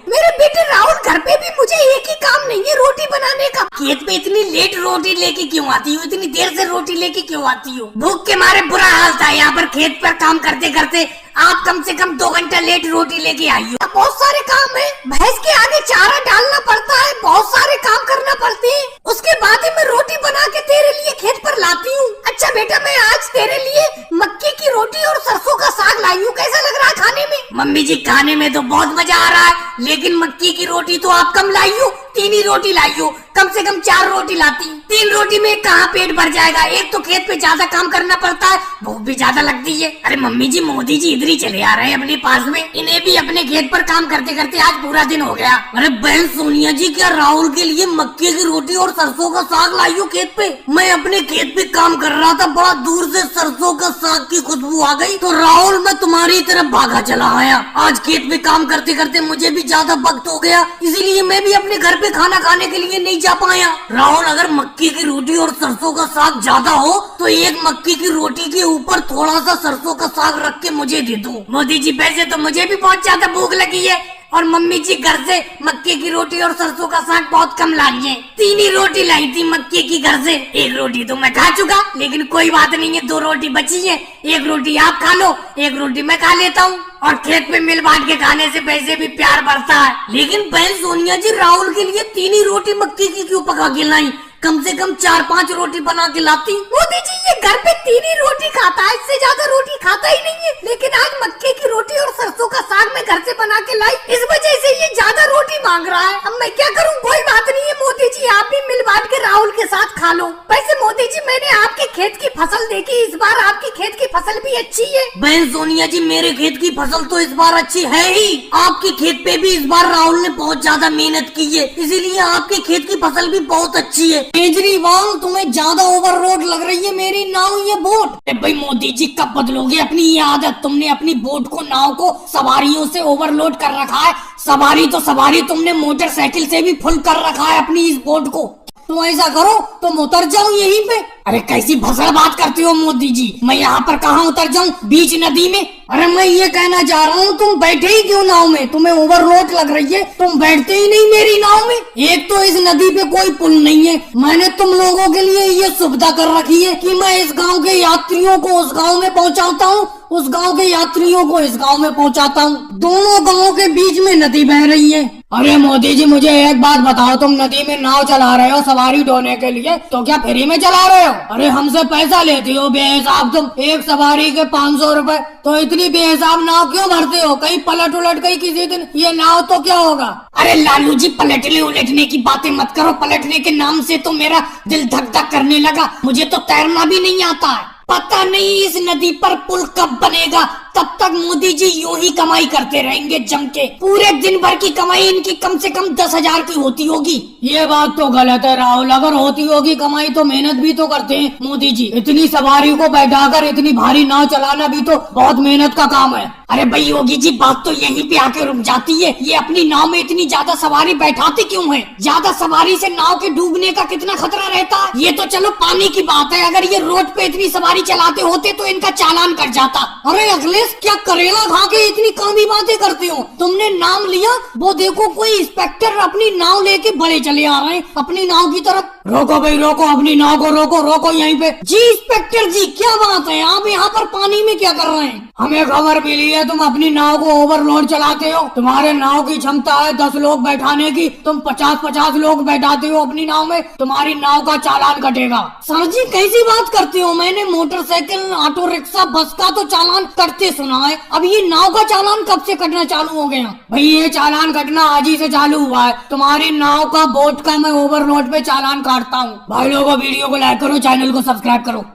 मेरे बेटे राहुल, घर पे भी मुझे एक ही काम नहीं है, रोटी बनाने का। खेत पे इतनी लेट रोटी लेके क्यों आती हो? इतनी देर से रोटी लेके क्यों आती हो? भूख के मारे बुरा हाल था यहाँ पर खेत पर काम करते करते। आप कम से कम 2 घंटा लेट रोटी लेके आई हो। बहुत सारे काम है, भैंस के आगे चारा डालना पड़ता है, बहुत सारे काम करना पड़ते हैं, उसके बाद ही मैं रोटी बना के तेरे लिए खेत पर लाती हूँ। अच्छा बेटा, मैं आज तेरे लिए मक्के की रोटी और सरसों का साग लाई हूँ, कैसा लग रहा है खाने में? मम्मी जी, खाने में तो बहुत मजा आ रहा है, लेकिन मक्की की रोटी तो आप कम लाई हो, 3 ही रोटी लाई हो। कम से कम 4 रोटी लाती। 3 रोटी में कहाँ पेट भर जाएगा? एक तो खेत पे ज्यादा काम करना पड़ता है, भूख भी ज्यादा लगती है। अरे मम्मी जी, मोदी जी इधर ही चले आ रहे हैं अपने पास में, इन्हें भी अपने खेत पर काम करते करते आज पूरा दिन हो गया। अरे बहन सोनिया जी, क्या राहुल के लिए मक्के की रोटी और सरसों का साग लाई हो खेत पे? मैं अपने खेत पे काम कर रहा था, बड़ा दूर से सरसों का साग की खुशबू आ गई, तो राहुल मैं तुम्हारी तरफ भागा चला आया। आज खेत पे काम करते करते मुझे भी ज्यादा वक्त हो गया, इसीलिए मैं भी अपने घर पे खाना खाने के लिए नहीं जा पाया। राहुल, अगर मक्की की रोटी और सरसों का साग ज्यादा हो तो एक मक्की की रोटी के ऊपर थोड़ा सा सरसों का साग रख के मुझे दे दो। मोदी जी, वैसे तो मुझे भी बहुत ज्यादा भूख लगी है, और मम्मी जी घर से मक्के की रोटी और सरसों का साग बहुत कम लाई है। 3 ही रोटी लाई थी मक्के की घर से। 1 रोटी तो मैं खा चुका, लेकिन कोई बात नहीं है, 2 रोटी बची है। 1 रोटी आप खा लो, 1 रोटी मैं खा लेता हूँ, और खेत में मिल बांट के खाने से वैसे भी प्यार बढ़ता है। लेकिन बहन सोनिया जी, राहुल के लिए 3 ही रोटी मक्के की क्यों पका के लाई? कम से कम 4-5 रोटी बना के लाती। मोदी जी, ये घर पे 3 ही रोटी खाता है, इससे ज्यादा रोटी खाता ही नहीं है, लेकिन आज मक्के की रोटी और सरसों का साग मैं घर से बना के लाई, इस वजह से ये ज्यादा रोटी मांग रहा है। अब मैं क्या करूं? कोई बात नहीं है मोदी जी, आप भी मिल बांट के राहुल के साथ खा लो। वैसे मोदी जी, मैंने आपके खेत की फसल देखी, इस बार आपकी खेत की फसल भी अच्छी है। बहन सोनिया जी, मेरे खेत की फसल तो इस बार अच्छी है ही, आपके खेत पे भी इस बार राहुल ने बहुत ज्यादा मेहनत की है, इसीलिए आपके खेत की फसल भी बहुत अच्छी है। केजरीवाल, तुम्हें ज्यादा ओवरलोड लग रही है मेरी नाव, ये बोट। भाई मोदी जी, कब बदलोगे अपनी ये आदत? तुमने अपनी बोट को, नाव को सवारियों से ओवरलोड कर रखा है। सवारी तो सवारी, तुमने मोटरसाइकिल से भी फुल कर रखा है अपनी इस बोट को। तुम ऐसा करो, तुम उतर जाओ यहीं पे। अरे कैसी भसड़ बात करती हो मोदी जी, मैं यहाँ पर कहाँ उतर जाऊँ? बीच नदी में? अरे मैं ये कहना चाह रहा हूँ, तुम बैठे ही क्यों नाव में? तुम्हें ओवरलोड लग रही है, तुम बैठते ही नहीं मेरी नाव में। एक तो इस नदी पे कोई पुल नहीं है, मैंने तुम लोगों के लिए ये सुविधा कर रखी है कि मैं इस गांव के यात्रियों को उस गांव में पहुंचाता हूँ, उस गांव के यात्रियों को इस गांव में पहुंचाता हूँ। दोनों गांवों के बीच में नदी बह रही है। अरे मोदी जी, मुझे एक बात बताओ, तुम नदी में नाव चला रहे हो सवारी ढोने के लिए, तो क्या फ्री में चला रहे हो? अरे हमसे पैसा लेती हो बेहिसाब तुम, एक सवारी के 500 रुपए, तो इतनी बेहिसाब नाव क्यों भरते हो? कहीं पलट उलट गई किसी दिन ये नाव तो क्या होगा? अरे लालू जी, पलटने उलटने की बातें मत करो, पलटने के नाम से तो मेरा दिल धक धक करने लगा। मुझे तो तैरना भी नहीं आता है, पता नहीं इस नदी पर पुल कब बनेगा, तब तक मोदी जी यूं ही कमाई करते रहेंगे जम के। पूरे दिन भर की कमाई इनकी कम से कम 10,000 की होती होगी। ये बात तो गलत है राहुल, अगर होती होगी कमाई तो मेहनत भी तो करते हैं मोदी जी। इतनी सवारी को बैठाकर इतनी भारी नाव चलाना भी तो बहुत मेहनत का काम है। अरे भाई योगी जी, बात तो यहीं पे आके रुक जाती है, ये अपनी नाव में इतनी ज्यादा सवारी बैठाते क्यों है? ज्यादा सवारी से नाव के डूबने का कितना खतरा रहता है? ये तो चलो पानी की बात है, अगर ये रोड पे इतनी सवारी चलाते होते तो इनका चालान कट जाता। अरे अखिलेश, क्या करेला खा के इतनी कामी बातें करते हो? तुमने नाम लिया, वो देखो कोई इंस्पेक्टर अपनी नाव लेके बड़े चले आ रहे हैं अपनी नाव की तरफ। रोको भाई रोको, अपनी नाव को रोको, रोको यहीं पे। जी इंस्पेक्टर जी, क्या बात है, आप यहाँ पर पानी में क्या कर रहे हैं? हमें खबर मिली है तुम अपनी नाव को ओवरलोड चलाते हो, तुम्हारे नाव की क्षमता है 10 लोग बैठाने की, तुम 50-50 लोग बैठाते हो अपनी नाव में, तुम्हारी नाव का चालान कटेगा। सर जी कैसी बात करते हो? मैंने मोटरसाइकिल, ऑटो रिक्शा, बस का तो चालान कटते सुना है, अब ये नाव का चालान कब से कटना चालू हो गया? भाई ये चालान कटना आज ही से चालू हुआ है, तुम्हारी नाव का, बोट का मैं ओवरलोड पे चालान काटता हूँ। भाई लोगों, वीडियो को लाइक करो, चैनल को सब्सक्राइब करो।